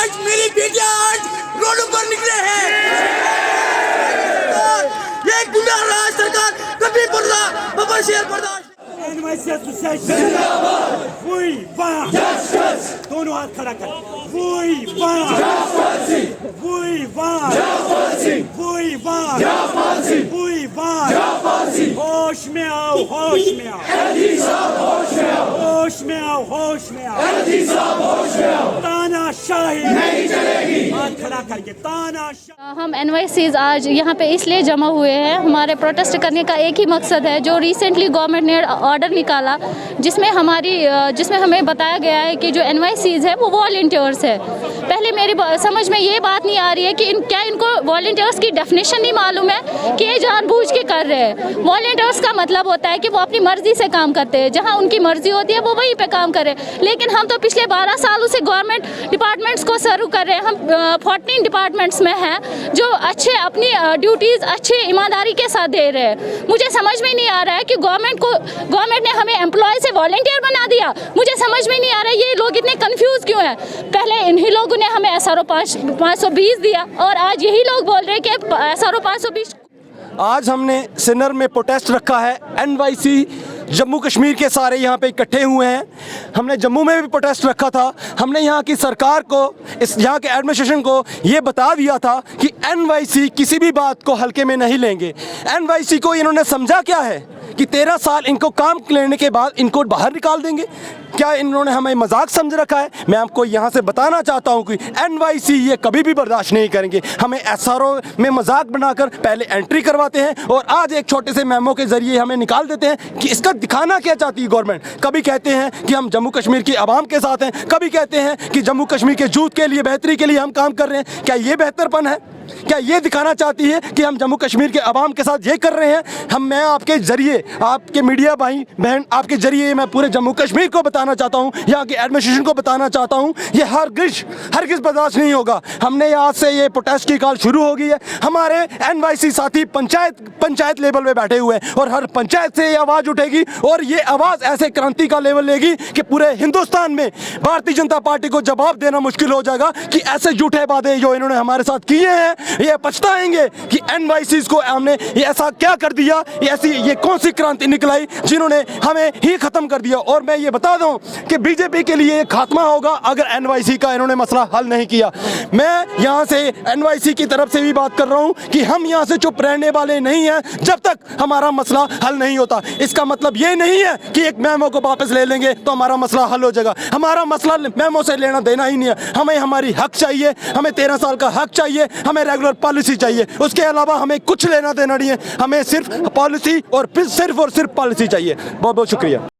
आज मेरी बेटियां आज रोडों पर निकले हैं। ये गुंडा राज सरकार कभी बर्दाश्त NYC Association We want दोनों हाथ खड़ा कर We want We want We want We want होश में आओ होश में आओ होश में आओ होश में आओ तानाशाही नहीं चलेगी हाथ खड़ा करके तानाशाही। हम NYCs आज यहाँ पे इसलिए जमा हुए हैं, हमारे प्रोटेस्ट करने का एक ही मकसद है। जो रिसेंटली गवर्नमेंट ने ऑर्डर निकाला जिसमें हमें बताया गया है कि जो NYCs है वो वॉलंटियर्स है। पहले मेरी समझ में ये बात नहीं आ रही है कि क्या इनको वॉलंटियर्स की डेफिनेशन नहीं मालूम है कि ये जानबूझ के कर रहे हैं। वॉलंटियर्स का मतलब होता है कि वो अपनी मर्जी से काम करते हैं, जहाँ उनकी मर्जी होती है वो वहीं पे काम करे। लेकिन हम तो पिछले 12 सालों से गवर्नमेंट डिपार्टमेंट्स को सर्व कर रहे हैं। हम 14 डिपार्टमेंट्स में हैं जो अच्छे अपनी ड्यूटीज़ अच्छे ईमानदारी के साथ दे रहे हैं। मुझे समझ में नहीं आ रहा है कि गवर्नमेंट ने हमें एम्प्लॉय से वॉलंटियर बना दिया। मुझे समझ में नहीं आ रहा है ये लोग इतने कंफ्यूज क्यों हैं। पहले इन्हीं लोगों ने हमें SRO 520 दिया और आज यही लोग बोल रहे हैं कि SRO 520। आज हमने सिन्नर में प्रोटेस्ट रखा है। NYC जम्मू कश्मीर के सारे यहाँ पे इकट्ठे हुए हैं। हमने जम्मू में भी प्रोटेस्ट रखा था। हमने यहाँ की सरकार को यहाँ के एडमिनिस्ट्रेशन को ये बता दिया था कि NYC किसी भी बात को हल्के में नहीं लेंगे। NYC को इन्होंने समझा क्या है कि 13 साल इनको काम लेने के बाद इनको बाहर निकाल देंगे। क्या इन्होंने हमें मजाक समझ रखा है? मैं आपको यहाँ से बताना चाहता हूँ कि NYC ये कभी भी बर्दाश्त नहीं करेंगे। हमें SRO में मजाक बनाकर पहले एंट्री करवाते हैं और आज एक छोटे से मेमो के जरिए हमें निकाल देते हैं कि इसका दिखाना क्या चाहती है गवर्नमेंट। कभी कहते हैं कि हम जम्मू कश्मीर की आवाम के साथ हैं, कभी कहते हैं कि जम्मू कश्मीर के यूथ के लिए बेहतरी के लिए हम काम कर रहे हैं। क्या ये बेहतरपन है? क्या ये दिखाना चाहती है कि हम जम्मू कश्मीर के आवाम के साथ ये कर रहे हैं? मैं आपके जरिए, आपके मीडिया भाई बहन, आपके जरिए मैं पूरे जम्मू कश्मीर को बताना चाहता हूँ, यहाँ के एडमिनिस्ट्रेशन को बताना चाहता हूँ, ये हरगिज़ बर्दाश्त नहीं होगा। हमने यहाँ से ये प्रोटेस्ट की कॉल शुरू हो गई है। हमारे NYC साथी पंचायत लेवल पे बैठे हुए हैं और हर पंचायत से ये आवाज़ उठेगी और ये आवाज़ ऐसे क्रांति का लेवल लेगी कि पूरे हिंदुस्तान में भारतीय जनता पार्टी को जवाब देना मुश्किल हो जाएगा कि ऐसे झूठे वादे जो इन्होंने हमारे साथ किए हैं ये पछताएंगे कि NYCs को हमने ये ऐसा क्या कर दिया, ये कौन सी क्रांति निकलाई जिन्होंने हमें ही खत्म कर दिया। और मैं ये बता दूं कि बीजेपी के लिए खात्मा होगा अगर NYC का इन्होंने मसला हल नहीं किया। मैं यहाँ से NYC की तरफ से भी बात कर रहा हूँ कि हम यहाँ से चुप रहने वाले नहीं हैं जब तक हमारा मसला हल नहीं होता। इसका मतलब ये नहीं है कि एक मेमो को वापस ले लेंगे तो हमारा मसला हल हो जाएगा। हमारा मसला मेमो से लेना देना ही नहीं है। हमें हमारी हक चाहिए, हमें 13 साल का हक चाहिए, हमें रेगुलर पॉलिसी चाहिए। उसके अलावा हमें कुछ लेना देना नहीं है। हमें सिर्फ पॉलिसी और सिर्फ पॉलिसी चाहिए। बहुत बहुत शुक्रिया।